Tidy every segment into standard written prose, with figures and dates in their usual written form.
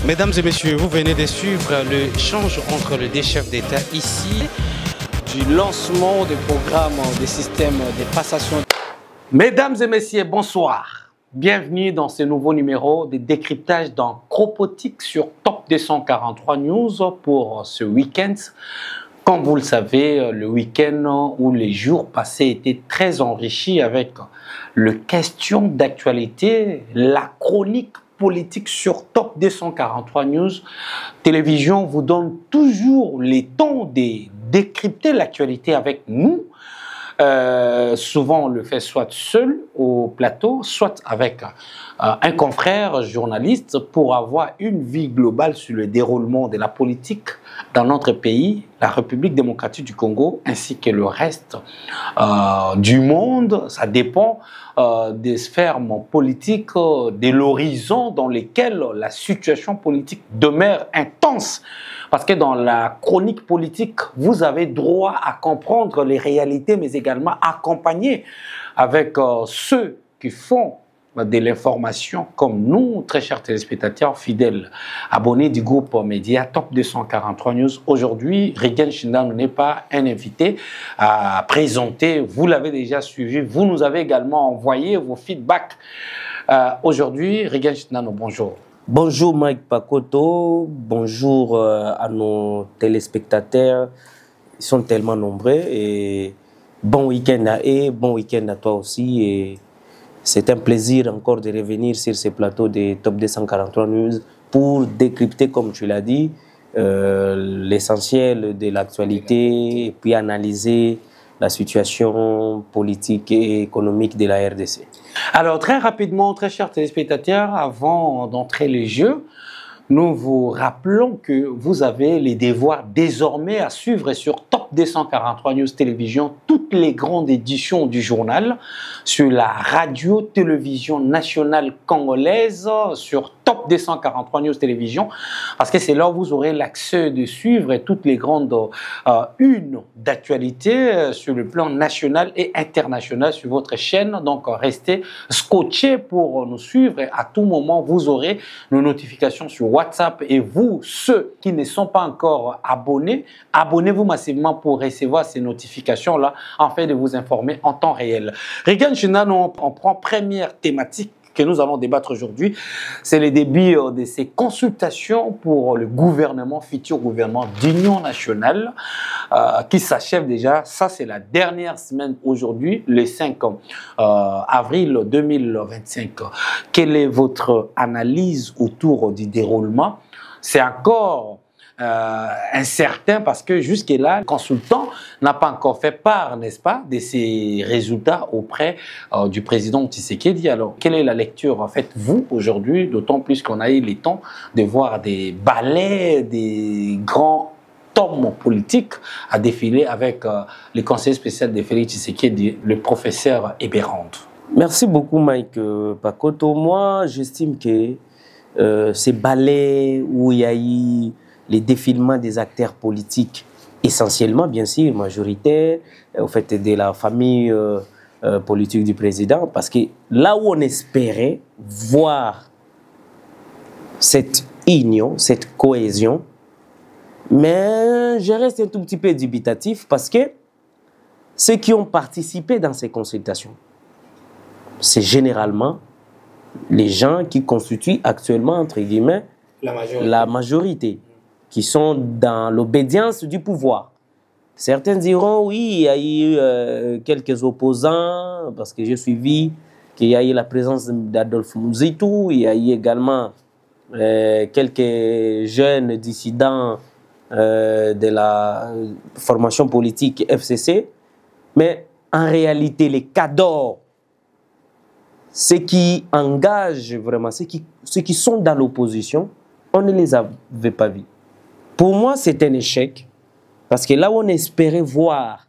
Mesdames et messieurs, vous venez de suivre l'échange entre les deux chefs d'État ici du lancement du programme des systèmes de passation. Mesdames et messieurs, bonsoir. Bienvenue dans ce nouveau numéro de décryptage dans Cropotique sur Top 243 News pour ce week-end. Comme vous le savez, le week-end ou les jours passés étaient très enrichis avec les questions d'actualité, la chronique politique sur Top 243 News. Télévision vous donne toujours le temps de décrypter l'actualité avec nous. Souvent, on le fait soit seul au plateau, soit avec un confrère journaliste pour avoir une vie globale sur le déroulement de la politique dans notre pays, la République démocratique du Congo, ainsi que le reste du monde. Ça dépend des sphères politiques, de l'horizon dans lesquels la situation politique demeure intense. Parce que dans la chronique politique, vous avez droit à comprendre les réalités, mais également accompagner avec ceux qui font de l'information comme nous, très chers téléspectateurs fidèles, abonnés du groupe média Top 243 News. Aujourd'hui, Rigen Shindano n'est pas un invité à présenter. Vous l'avez déjà suivi. Vous nous avez également envoyé vos feedbacks. Aujourd'hui, Rigen Shindano, bonjour. Bonjour Mike Pakoto, bonjour à nos téléspectateurs, ils sont tellement nombreux et bon week-end à eux, bon week-end à toi aussi et c'est un plaisir encore de revenir sur ce plateau de Top 243 News pour décrypter, comme tu l'as dit, l'essentiel de l'actualité et puis analyser la situation politique et économique de la RDC. Alors, très rapidement, très chers téléspectateurs, avant d'entrer les jeux, nous vous rappelons que vous avez les devoirs désormais à suivre sur Top 243 News Télévision toutes les grandes éditions du journal sur la radio-télévision nationale congolaise, sur Top 243 News Télévision, parce que c'est là où vous aurez l'accès de suivre toutes les grandes unes d'actualité sur le plan national et international sur votre chaîne. Donc, restez scotchés pour nous suivre et à tout moment, vous aurez nos notifications sur WhatsApp et vous, ceux qui ne sont pas encore abonnés, abonnez-vous massivement pour recevoir ces notifications-là afin de vous informer en temps réel. Rigen Shindano, on prend première thématique que nous allons débattre aujourd'hui, c'est le début de ces consultations pour le gouvernement, futur gouvernement d'union nationale qui s'achève déjà. Ça, c'est la dernière semaine aujourd'hui, le 5 avril 2025. Quelle est votre analyse autour du déroulement? C'est encore incertain parce que jusque-là, le consultant n'a pas encore fait part, n'est-ce pas, de ses résultats auprès du président Tshisekedi. Alors, quelle est la lecture en fait, vous, aujourd'hui, d'autant plus qu'on a eu le temps de voir des ballets, des grands hommes politiques à défiler avec le conseiller spécial de Félix Tshisekedi, le professeur Eberhard. Merci beaucoup Mike Pakoto. Moi, j'estime que ces ballets où il y a eu les défilements des acteurs politiques, essentiellement, bien sûr, majoritaires, au fait de la famille politique du président, parce que là où on espérait voir cette union, cette cohésion, mais je reste un tout petit peu dubitatif parce que ceux qui ont participé dans ces consultations, c'est généralement les gens qui constituent actuellement, entre guillemets, la majorité, qui sont dans l'obédience du pouvoir. Certains diront, oui, il y a eu quelques opposants, parce que j'ai suivi qu'il y a eu la présence d'Adolphe Mouzitou, il y a eu également quelques jeunes dissidents de la formation politique FCC, mais en réalité, les cadors, ceux qui engagent vraiment, ceux qui sont dans l'opposition, on ne les avait pas vus. Pour moi, c'est un échec, parce que là où on espérait voir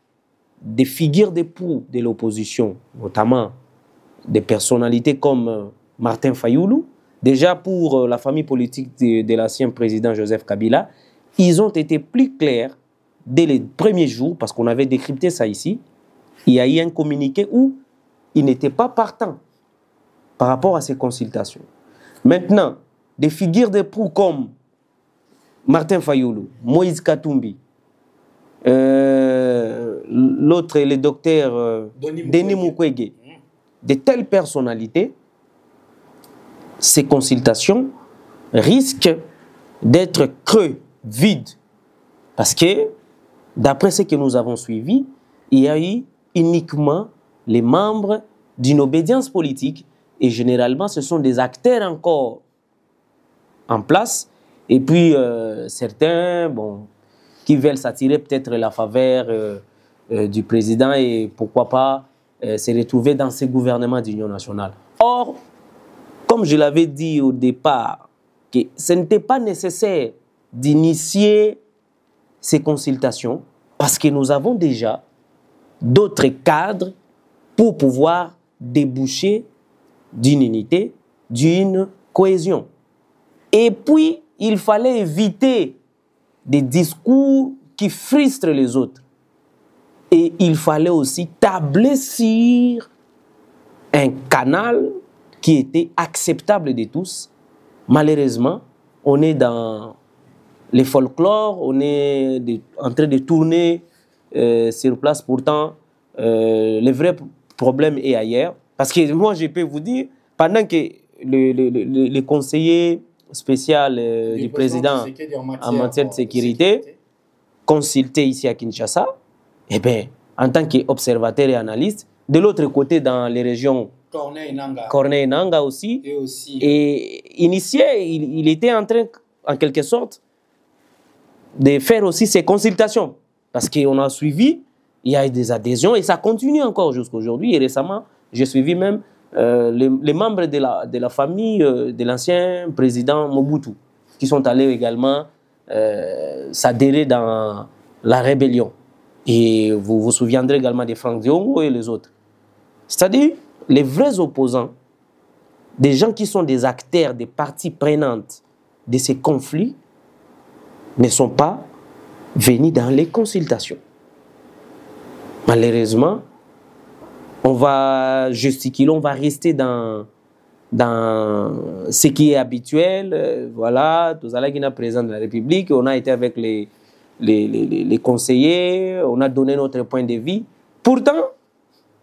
des figures de proue de l'opposition, notamment des personnalités comme Martin Fayoulou, déjà pour la famille politique de l'ancien président Joseph Kabila, ils ont été plus clairs dès les premiers jours, parce qu'on avait décrypté ça ici. Il y a eu un communiqué où ils n'étaient pas partants par rapport à ces consultations. Maintenant, des figures de proue comme Martin Fayoulou, Moïse Katumbi, l'autre, le docteur Denis Mukwege, de telles personnalités, ces consultations risquent d'être creux, vides. Parce que, d'après ce que nous avons suivi, il y a eu uniquement les membres d'une obédience politique et généralement ce sont des acteurs encore en place et puis certains qui veulent s'attirer peut-être la faveur du président et pourquoi pas se retrouver dans ce gouvernement d'union nationale. Or, comme je l'avais dit au départ, que ce n'était pas nécessaire d'initier ces consultations parce que nous avons déjà d'autres cadres pour pouvoir déboucher d'une unité, d'une cohésion. Et puis, il fallait éviter des discours qui frustrent les autres. Et il fallait aussi tabler sur un canal qui était acceptable de tous. Malheureusement, on est dans les folklores, on est en train de tourner sur place. Pourtant, le vrai problème est ailleurs. Parce que moi, je peux vous dire, pendant que le conseiller spécial du président en matière de sécurité consulté ici à Kinshasa, eh bien, en tant qu'observateur et analyste, de l'autre côté, dans les régions Corneille et Nanga aussi, et initié, il était en train, en quelque sorte, de faire aussi ces consultations. Parce qu'on a suivi, il y a eu des adhésions et ça continue encore jusqu'à aujourd'hui. Et récemment, j'ai suivi même les membres de la famille de l'ancien président Mobutu qui sont allés également s'adhérer dans la rébellion. Et vous vous souviendrez également de Franck Diongo et les autres. C'est-à-dire, les vrais opposants, des gens qui sont des acteurs, des parties prenantes de ces conflits, ne sont pas venus dans les consultations. Malheureusement, on va gesticuler, on va rester dans ce qui est habituel. Voilà, tout ça là qui est président de la République, on a été avec les conseillers, on a donné notre point de vue. Pourtant,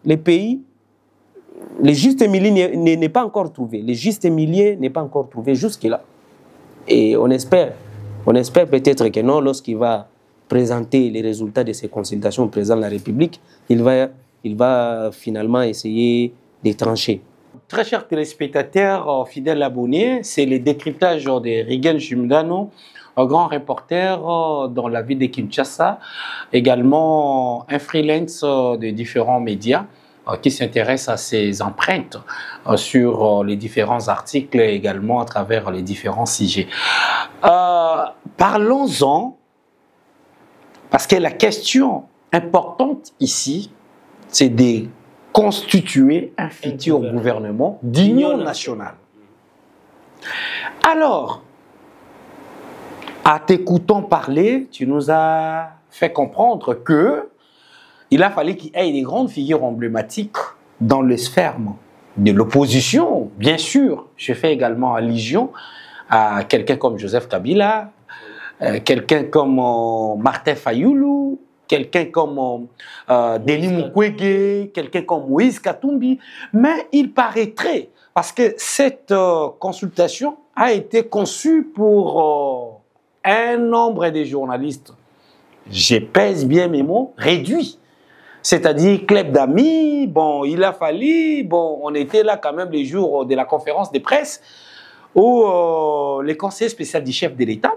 le pays, le juste milieu n'est pas encore trouvé. Le juste milieu n'est pas encore trouvé jusque-là. Et on espère peut-être que non, lorsqu'il va présenter les résultats de ces consultations au président de la République, il va finalement essayer de trancher. Très chers téléspectateurs, fidèles abonnés, c'est le décryptage de Rigel Jumdano, un grand reporter dans la ville de Kinshasa, également un freelance de différents médias qui s'intéresse à ses empreintes sur les différents articles et également à travers les différents sujets. Parlons-en, parce que la question importante ici, c'est de constituer un futur gouvernement d'union nationale. Alors, à t'écoutant parler, tu nous as fait comprendre que il a fallu qu'il y ait des grandes figures emblématiques dans les sphères de l'opposition. Bien sûr, je fais également allusion à quelqu'un comme Joseph Kabila, quelqu'un comme Martin Fayoulou, quelqu'un comme Denis Mukwege, quelqu'un comme Moïse Katumbi. Mais il paraîtrait, parce que cette consultation a été conçue pour un nombre de journalistes, je pèse bien mes mots, réduit. C'est-à-dire club d'amis, il a fallu, on était là quand même les jours de la conférence de presse où le conseiller spécial du chef de l'État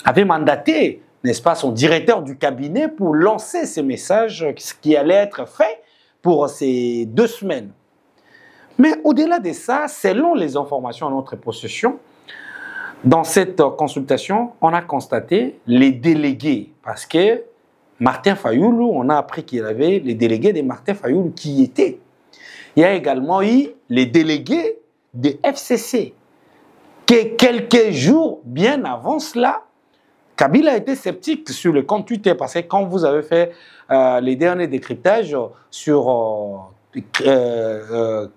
avait mandaté, n'est-ce pas, son directeur du cabinet pour lancer ces messages qui allaient être faits pour ces 2 semaines. Mais au-delà de ça, selon les informations à notre possession, dans cette consultation, on a constaté les délégués, parce que Martin Fayoulou, on a appris qu'il y avait les délégués de Martin Fayoulou qui y étaient. Il y a également eu les délégués de FCC, que quelques jours bien avant cela, Kabila était sceptique sur le compte Twitter, parce que quand vous avez fait les derniers décryptages sur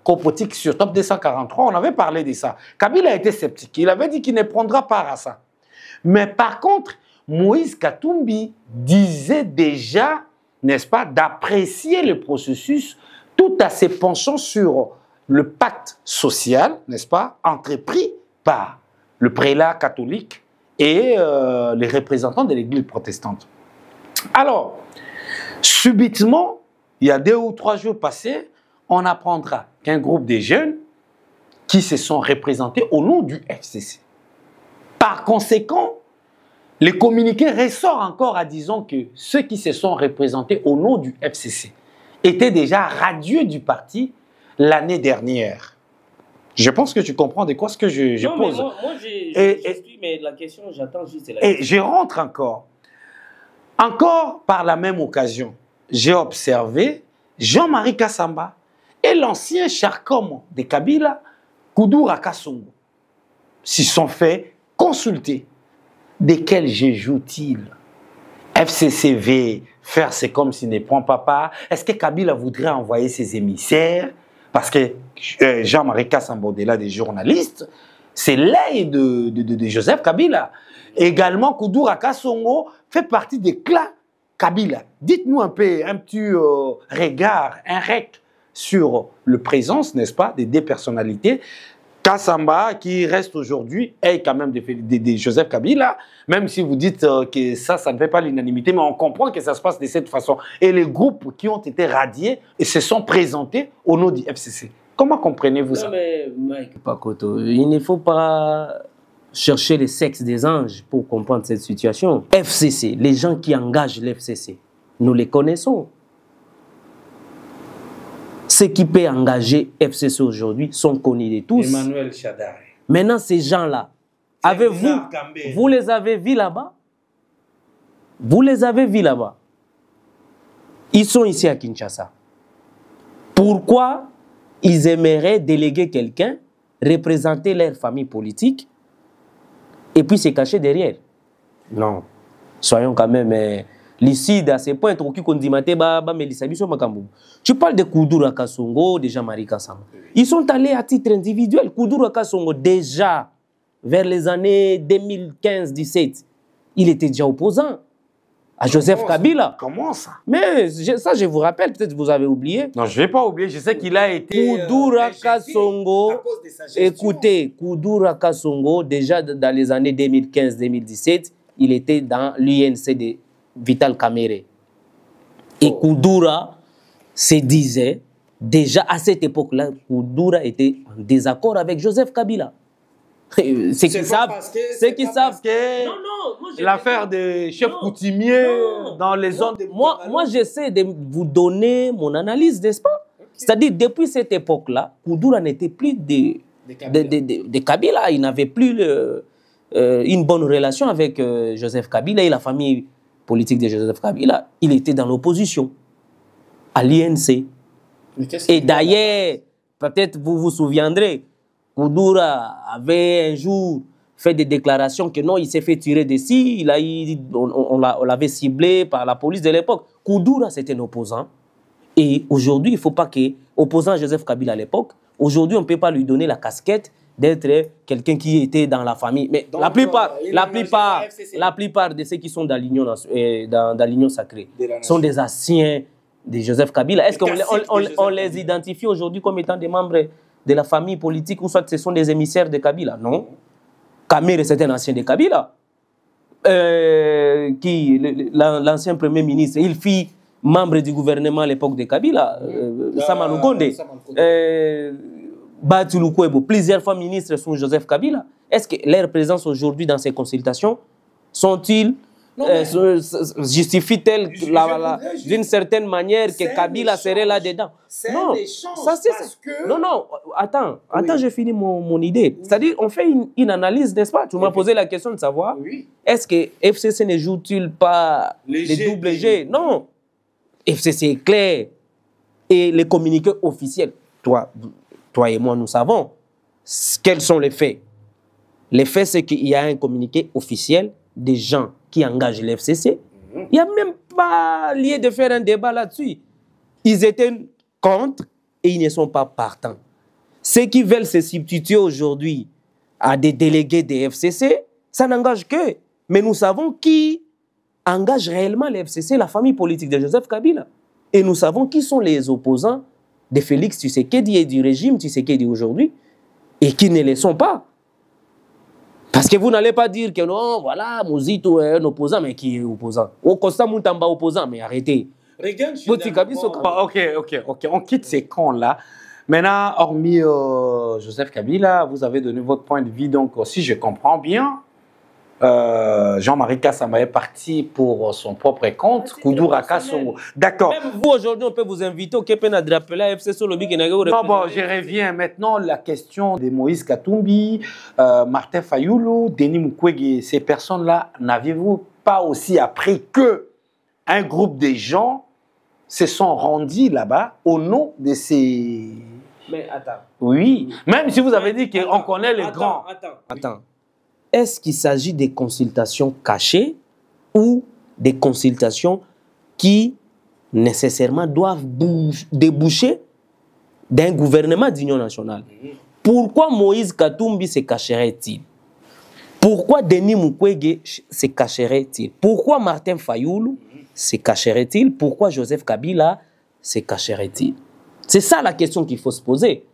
copotique sur Top 243, on avait parlé de ça. Kabila était sceptique. Il avait dit qu'il ne prendra part à ça. Mais par contre, Moïse Katumbi disait déjà, n'est-ce pas, d'apprécier le processus tout à ses penchants sur le pacte social, n'est-ce pas, entrepris par le prélat catholique et les représentants de l'Église protestante. Alors, subitement, il y a 2 ou 3 jours passés, on apprendra qu'un groupe de jeunes qui se sont représentés au nom du FCC. Par conséquent, le communiqué ressort encore à disant que ceux qui se sont représentés au nom du FCC étaient déjà radieux du parti l'année dernière. Je pense que tu comprends de quoi ce que je pose. Moi je suis, mais la question, j'attends juste la question. Et je rentre encore. Encore par la même occasion, j'ai observé Jean-Marie Kassamba et l'ancien Charcom de Kabila, Koudoura Kassongo, s'y sont fait consulter. De quel jeu joue-t-il? FCCV, faire c'est comme s'il ne prend pas part. Est-ce que Kabila voudrait envoyer ses émissaires? Parce que Jean-Marie Kassamba, au-delà des journalistes, c'est l'œil de Joseph Kabila. Également, Koudoura Kassongo fait partie des clans Kabila. Dites-nous un petit regard, un rec sur le présence, n'est-ce pas, des 2 personnalités. Kassamba, qui reste aujourd'hui, est quand même de Joseph Kabila, même si vous dites que ça ne fait pas l'unanimité, mais on comprend que ça se passe de cette façon. Et les groupes qui ont été radiés et se sont présentés au nom du FCC. Comment comprenez-vous ça? Mais Mike Pakoto, il ne faut pas chercher les sexes des anges pour comprendre cette situation. FCC, les gens qui engagent l'FCC, nous les connaissons. Ceux qui peuvent engager FCC aujourd'hui sont connus de tous. Emmanuel Chadari. Maintenant, ces gens-là, vous les avez vus là-bas? Vous les avez vus là-bas? Ils sont ici à Kinshasa. Pourquoi ils aimeraient déléguer quelqu'un, représenter leur famille politique et puis se cacher derrière? Non. Soyons quand même lucides à ces points. Tu parles de Koudoura Kassongo, de Jean-Marie Kassamba. Ils sont allés à titre individuel. Koudoura Kassongo, déjà, vers les années 2015-17, il était déjà opposant à Joseph Kabila. Comment ça? Mais ça, je vous rappelle, peut-être que vous avez oublié. Non, je ne vais pas oublier. Je sais qu'il a été... Koudoura Kassongo, écoutez, Koudoura Kassongo, déjà dans les années 2015-2017, il était dans l'UNC de Vital Kamerhe. Et Koudoura se disait, déjà à cette époque-là, Koudoura était en désaccord avec Joseph Kabila. C'est qu'ils savent que l'affaire des chefs coutumiers dans les zones de... Moi j'essaie de vous donner mon analyse, n'est-ce pas? Okay. C'est-à-dire, depuis cette époque-là, Koudoura n'était plus de Kabila. Il n'avait plus une bonne relation avec Joseph Kabila et la famille politique de Joseph Kabila. Il était dans l'opposition à l'INC. Et d'ailleurs, peut-être vous vous souviendrez, Koudoura avait un jour fait des déclarations que non, il s'est fait tirer dessus, on l'avait ciblé par la police de l'époque. Koudoura, c'était un opposant. Et aujourd'hui, il ne faut pas que, opposant à Joseph Kabila à l'époque, aujourd'hui, on ne peut pas lui donner la casquette d'être quelqu'un qui était dans la famille. Mais donc, la plupart de ceux qui sont dans l'union sacrée sont des anciens de Joseph Kabila. Est-ce qu'on les identifie aujourd'hui comme étant des membres de la famille politique ou soit ce sont des émissaires de Kabila? Non. Kamerhe, c'est un ancien de Kabila. L'ancien premier ministre, il fut membre du gouvernement à l'époque de Kabila, Sama Lukonde. Batulukwebo, plusieurs fois ministres sous Joseph Kabila. Est-ce que leur présence aujourd'hui dans ces consultations sont-ils justifie-t-elle d'une certaine manière que Kabila serait là-dedans? Non, ça c'est... Non, attends, j'ai fini mon idée. C'est-à-dire, on fait une analyse, n'est-ce pas? Tu m'as posé la question de savoir, est-ce que FCC ne joue-t-il pas les doubles G? Non, FCC est clair. Et les communiqués officiels, toi et moi, nous savons quels sont les faits. Les faits, c'est qu'il y a un communiqué officiel des gens qui engagent l'FCC. Il n'y a même pas lieu de faire un débat là-dessus. Ils étaient contre et ils ne sont pas partants. Ceux qui veulent se substituer aujourd'hui à des délégués des FCC, ça n'engage qu'eux. Mais nous savons qui engage réellement les FCC, la famille politique de Joseph Kabila. Et nous savons qui sont les opposants de Félix Tshisekedi et du régime Tshisekedi aujourd'hui, et qui ne le sont pas. Parce que vous n'allez pas dire que non, voilà, Mouzito est un opposant, mais qui est opposant? Au Costa Moutamba opposant, mais arrêtez. Ok. On quitte ces camps-là. Maintenant, hormis Joseph Kabila, vous avez donné votre point de vue. Donc, si je comprends bien, Jean-Marie Kassama est parti pour son propre compte. Koudou Rakassongo. D'accord. Même vous, aujourd'hui, on peut vous inviter au Kepena de rappeler à FC Solobi qui n'a pas. Non, bon, je reviens maintenant la question de Moïse Katumbi, Martin Fayoulou, Denis Mukwege. Ces personnes-là, n'aviez-vous pas aussi appris que un groupe de gens se sont rendus là-bas au nom de ces... Mais attends. Oui, même si vous avez dit qu'on connaît les grands. Attends. Est-ce qu'il s'agit des consultations cachées ou des consultations qui nécessairement doivent déboucher d'un gouvernement d'union nationale? Pourquoi Moïse Katumbi se cacherait-il? Pourquoi Denis Mukwege se cacherait-il? Pourquoi Martin Fayoulou se cacherait-il? Pourquoi Joseph Kabila se cacherait-il? C'est ça la question qu'il faut se poser.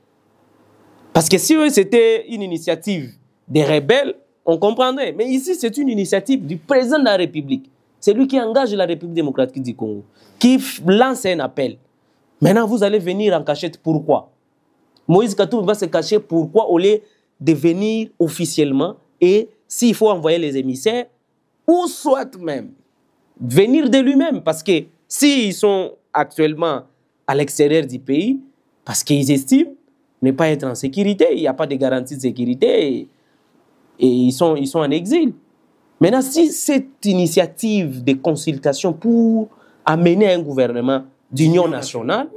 Parce que si c'était une initiative des rebelles, on comprendrait. Mais ici, c'est une initiative du président de la République. C'est lui qui engage la République démocratique du Congo, qui lance un appel. Maintenant, vous allez venir en cachette. Pourquoi? Moïse Katumbi va se cacher. Pourquoi? Au lieu de venir officiellement et s'il faut envoyer les émissaires, ou soit même venir de lui-même. Parce que s'ils sont actuellement à l'extérieur du pays, parce qu'ils estiment ne pas être en sécurité, il n'y a pas de garantie de sécurité et ils sont en exil. Maintenant, si cette initiative de consultation pour amener un gouvernement d'union nationale,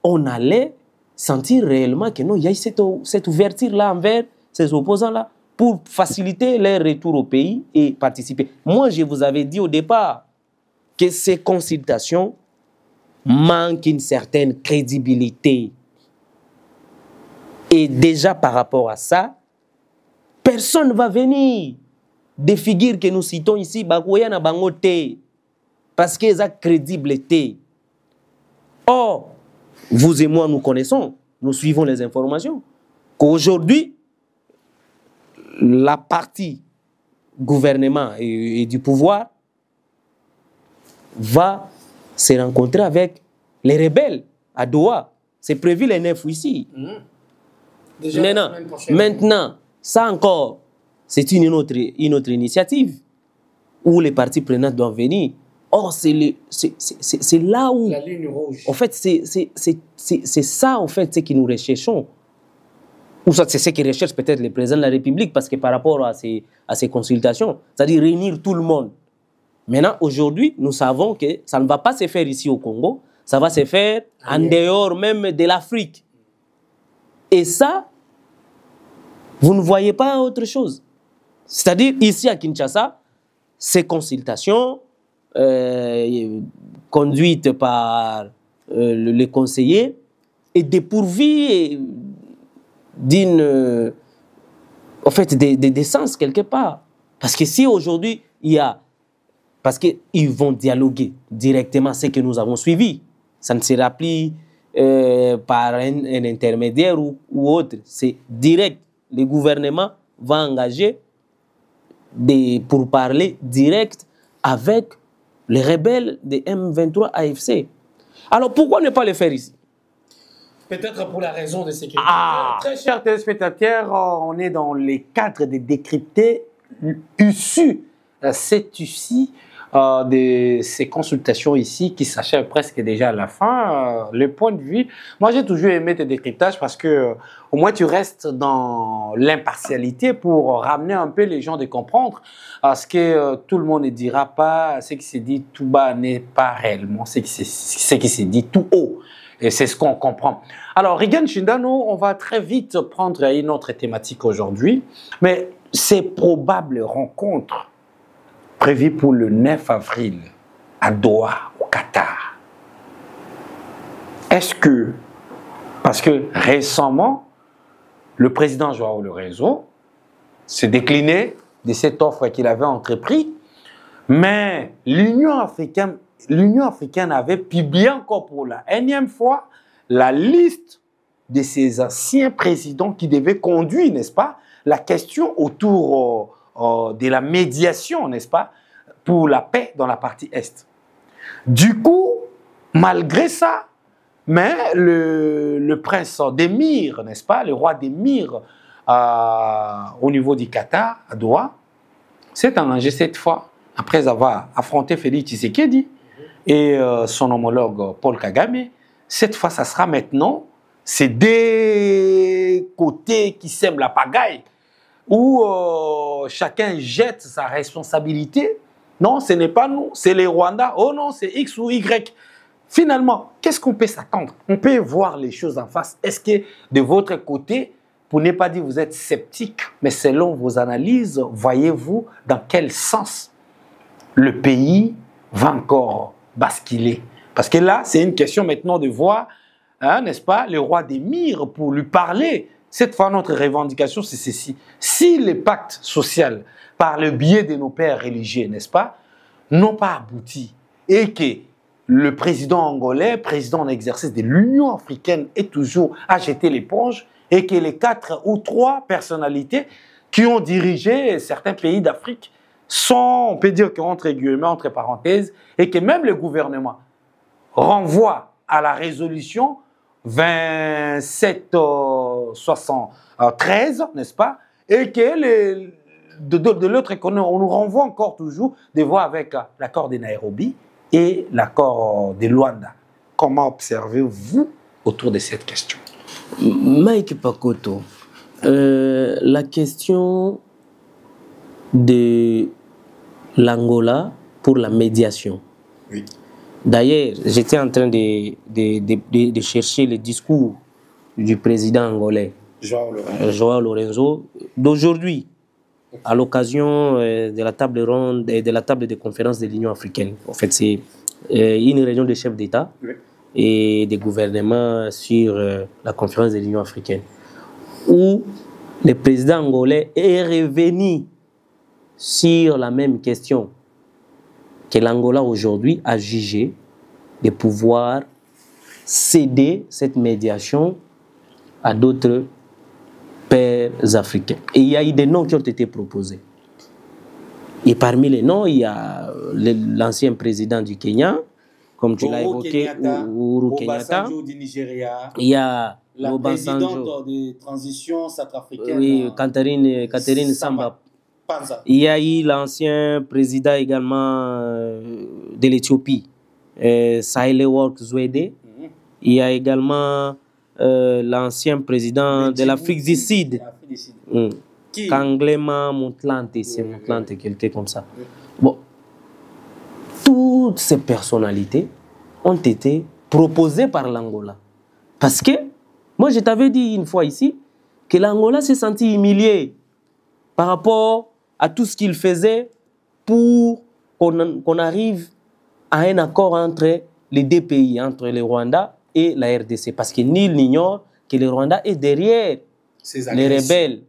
on allait sentir réellement que non, il y a cette ouverture-là envers ces opposants-là pour faciliter leur retour au pays et participer. Moi, je vous avais dit au départ que ces consultations manquent une certaine crédibilité. Et déjà par rapport à ça, personne ne va venir des figures que nous citons ici, parce qu'elles ont crédibilité. Or, vous et moi, nous connaissons, nous suivons les informations, qu'aujourd'hui, la partie gouvernement et du pouvoir va se rencontrer avec les rebelles à Doha. C'est prévu les 9 ici. Déjà, maintenant, ça encore, c'est une autre initiative où les parties prenantes doivent venir. Or, c'est là où... La ligne rouge. En fait, c'est ça, en fait, ce que nous recherchons. Ou ça, c'est ce que recherche peut-être le président de la République, parce que par rapport à ces consultations, c'est-à-dire réunir tout le monde. Maintenant, aujourd'hui, nous savons que ça ne va pas se faire ici au Congo, ça va se faire en dehors même de l'Afrique. Et ça, vous ne voyez pas autre chose. C'est-à-dire, ici à Kinshasa, ces consultations conduites par les conseillers et dépourvues d'une... en fait, d'essence quelque part. Parce que si aujourd'hui, il y a... Parce qu'ils vont dialoguer directement ce que nous avons suivi. Ça ne sera plus par un intermédiaire ou autre. C'est direct. Le gouvernement va engager pour parler direct avec les rebelles de M23 AFC. Alors pourquoi ne pas le faire ici? Peut-être pour la raison de sécurité. Très chers téléspectateurs, on est dans les cadres de décrypter c'est ici de ces consultations ici qui s'achèvent presque déjà à la fin. Le point de vue, moi j'ai toujours aimé tes décryptages parce que au moins tu restes dans l'impartialité pour ramener un peu les gens de comprendre ce que tout le monde ne dira pas, ce qui se dit tout bas n'est pas réellement ce qui se dit tout haut. Et c'est ce qu'on comprend. Alors, Regan Shindano, on va très vite prendre une autre thématique aujourd'hui, mais ces probables rencontres prévues pour le 9 avril à Doha, au Qatar, est-ce que Parce que récemment, le président João Lourenço s'est décliné de cette offre qu'il avait entreprise, mais l'Union africaine avait publié encore pour la énième fois la liste de ces anciens présidents qui devaient conduire, n'est-ce pas, la question autour de la médiation, n'est-ce pas, pour la paix dans la partie Est. Du coup, malgré ça, mais le prince d'Émir, n'est-ce pas, le roi d'Émir au niveau du Qatar, à Doha, s'est engagé cette fois, après avoir affronté Félix Tshisekedi et son homologue Paul Kagame. Cette fois, ça sera maintenant ces deux côtés qui sèment la pagaille, où chacun jette sa responsabilité. Non, ce n'est pas nous, c'est les Rwandais. Oh non, c'est X ou Y. Finalement, qu'est-ce qu'on peut s'attendre? On peut voir les choses en face. Est-ce que de votre côté, pour ne pas dire que vous êtes sceptique, mais selon vos analyses, voyez-vous dans quel sens le pays va encore basculer? Parce que là, c'est une question maintenant de voir, hein, n'est-ce pas, le roi d'Émir pour lui parler. Cette fois, notre revendication, c'est ceci. Si les pactes sociaux, par le biais de nos pères religieux, n'est-ce pas, n'ont pas abouti et que le président angolais, président en exercice de l'Union africaine, est toujours à jeter l'éponge et que les 4 ou 3 personnalités qui ont dirigé certains pays d'Afrique sont, on peut dire qu'entre guillemets, entre parenthèses, et que même le gouvernement renvoie à la résolution 2773, n'est-ce pas, et que de l'autre côté, on nous renvoie encore toujours de voir avec l'accord de Nairobi et l'accord de Luanda. Comment observez-vous autour de cette question? Mike Pakoto, la question de l'Angola pour la médiation. Oui. D'ailleurs, j'étais en train de chercher le discours du président angolais, João Lourenço, d'aujourd'hui, à l'occasion de la table ronde et de la table de conférence de l'Union africaine. En fait, c'est une réunion de chefs d'État et des gouvernements sur la conférence de l'Union africaine, où le président angolais est revenu sur la même question que l'Angola aujourd'hui a jugé de pouvoir céder cette médiation à d'autres pères africains. Et il y a eu des noms qui ont été proposés. Et parmi les noms, il y a l'ancien président du Kenya, comme tu l'as évoqué, Uhuru Kenyatta. Du Nigeria. Il y a la présidente de transition centrafricaine. Oui, Catherine Samba Panza. Il y a eu l'ancien président également de l'Éthiopie, Sahle-Work Zewde. Il y a également l'ancien président de l'Afrique du Sud, Kanglema Motlanthe, c'est Motlanthe, quelqu'un comme ça. Bon, toutes ces personnalités ont été proposées par l'Angola. Parce que, moi je t'avais dit une fois ici, que l'Angola s'est senti humilié par rapport à tout ce qu'il faisait pour qu'on arrive à un accord entre les deux pays, entre le Rwanda et la RDC. Parce que nul n'ignore que le Rwanda est derrière les rebelles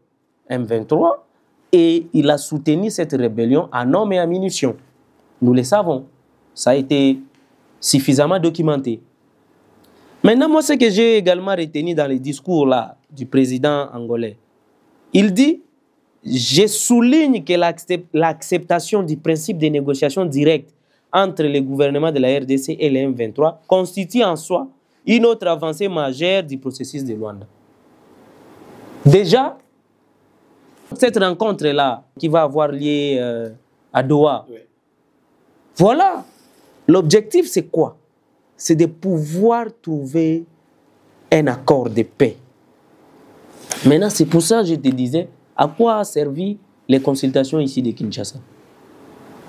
M23 et il a soutenu cette rébellion en hommes et en munitions. Nous le savons. Ça a été suffisamment documenté. Maintenant, moi, ce que j'ai également retenu dans le discours là, du président angolais, il dit: je souligne que l'acceptation du principe de négociation directe entre le gouvernement de la RDC et le M23 constitue en soi une autre avancée majeure du processus de Luanda. Déjà, cette rencontre-là qui va avoir lieu à Doha, voilà, l'objectif c'est quoi? C'est de pouvoir trouver un accord de paix. Maintenant, c'est pour ça que je te disais, à quoi a servi les consultations ici de Kinshasa?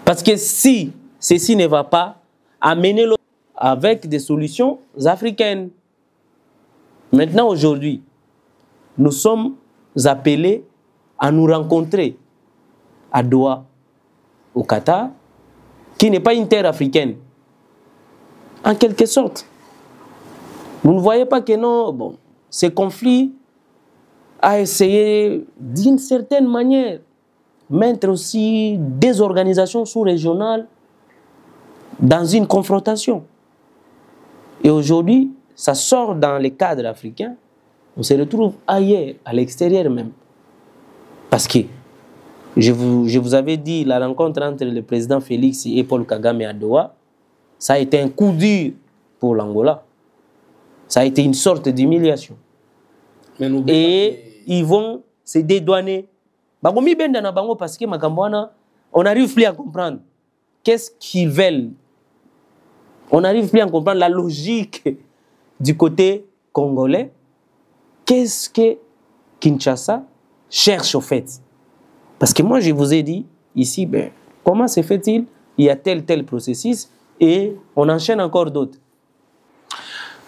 Parce que si ceci ne va pas amener l'autre avec des solutions africaines. Maintenant, aujourd'hui, nous sommes appelés à nous rencontrer à Doha, au Qatar, qui n'est pas une terre africaine. En quelque sorte. Vous ne voyez pas que non, bon, ces conflits a essayé d'une certaine manière mettre aussi des organisations sous-régionales dans une confrontation. Et aujourd'hui, ça sort dans les cadres africains, on se retrouve ailleurs, à l'extérieur même. Parce que, je vous avais dit, la rencontre entre le président Félix et Paul Kagame à Doha, ça a été un coup dur pour l'Angola. Ça a été une sorte d'humiliation. Et ils vont se dédouaner. Parce que on n'arrive plus à comprendre qu'est-ce qu'ils veulent. On n'arrive plus à comprendre la logique du côté congolais. Qu'est-ce que Kinshasa cherche au fait? Parce que moi, je vous ai dit ici, ben, comment se fait-il? Il y a tel processus et on enchaîne encore d'autres.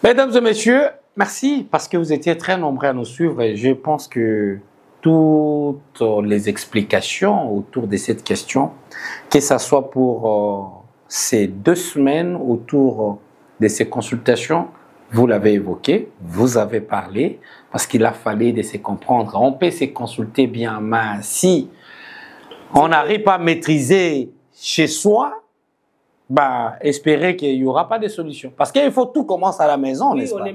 Mesdames et messieurs, merci parce que vous étiez très nombreux à nous suivre et je pense que toutes les explications autour de cette question, que ce soit pour ces 2 semaines autour de ces consultations, vous l'avez évoqué, vous avez parlé, parce qu'il a fallu de se comprendre. On peut se consulter bien, mais si on n'arrive pas à maîtriser chez soi, bah, espérer qu'il n'y aura pas de solution. Parce qu'il faut tout commencer à la maison, n'est-ce pas?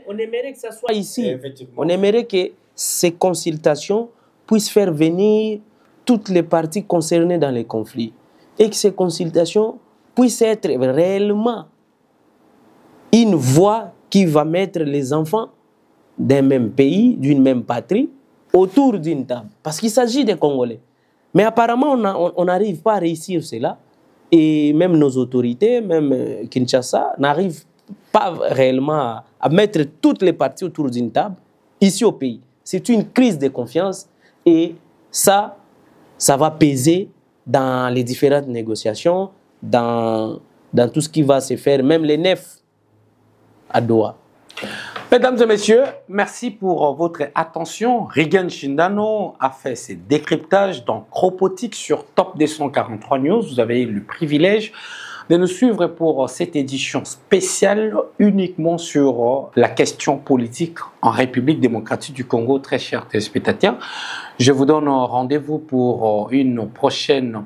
On aimerait que ça soit ici. On aimerait que ces consultations puissent faire venir toutes les parties concernées dans les conflits. Et que ces consultations puissent être réellement une voix qui va mettre les enfants d'un même pays, d'une même patrie, autour d'une table. Parce qu'il s'agit des Congolais. Mais apparemment, on n'arrive pas à réussir cela. Et même nos autorités, même Kinshasa, n'arrivent pas réellement à mettre toutes les parties autour d'une table, ici au pays. C'est une crise de confiance et ça va peser dans les différentes négociations, dans tout ce qui va se faire, même les nefs à Doha. Mesdames et messieurs, merci pour votre attention. Regan Shindano a fait ses décryptages dans Cropotique sur Top 243 News. Vous avez eu le privilège de nous suivre pour cette édition spéciale uniquement sur la question politique en République démocratique du Congo. Très chers téléspectateurs, je vous donne rendez-vous pour une prochaine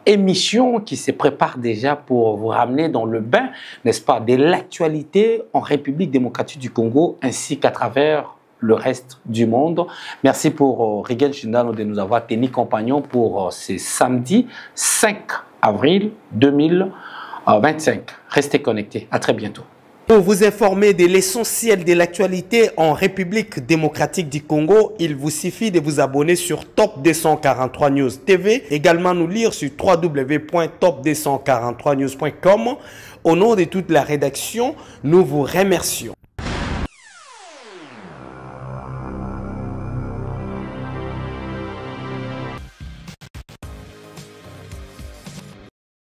émission qui se prépare déjà pour vous ramener dans le bain, n'est-ce pas, de l'actualité en République démocratique du Congo ainsi qu'à travers le reste du monde. Merci pour Regan Shindano de nous avoir tenu compagnon pour ce samedi 5 avril 2025. Restez connectés. À très bientôt. Pour vous informer de l'essentiel de l'actualité en République démocratique du Congo, il vous suffit de vous abonner sur Top 243 News TV. Également nous lire sur www.top243news.com. Au nom de toute la rédaction, nous vous remercions.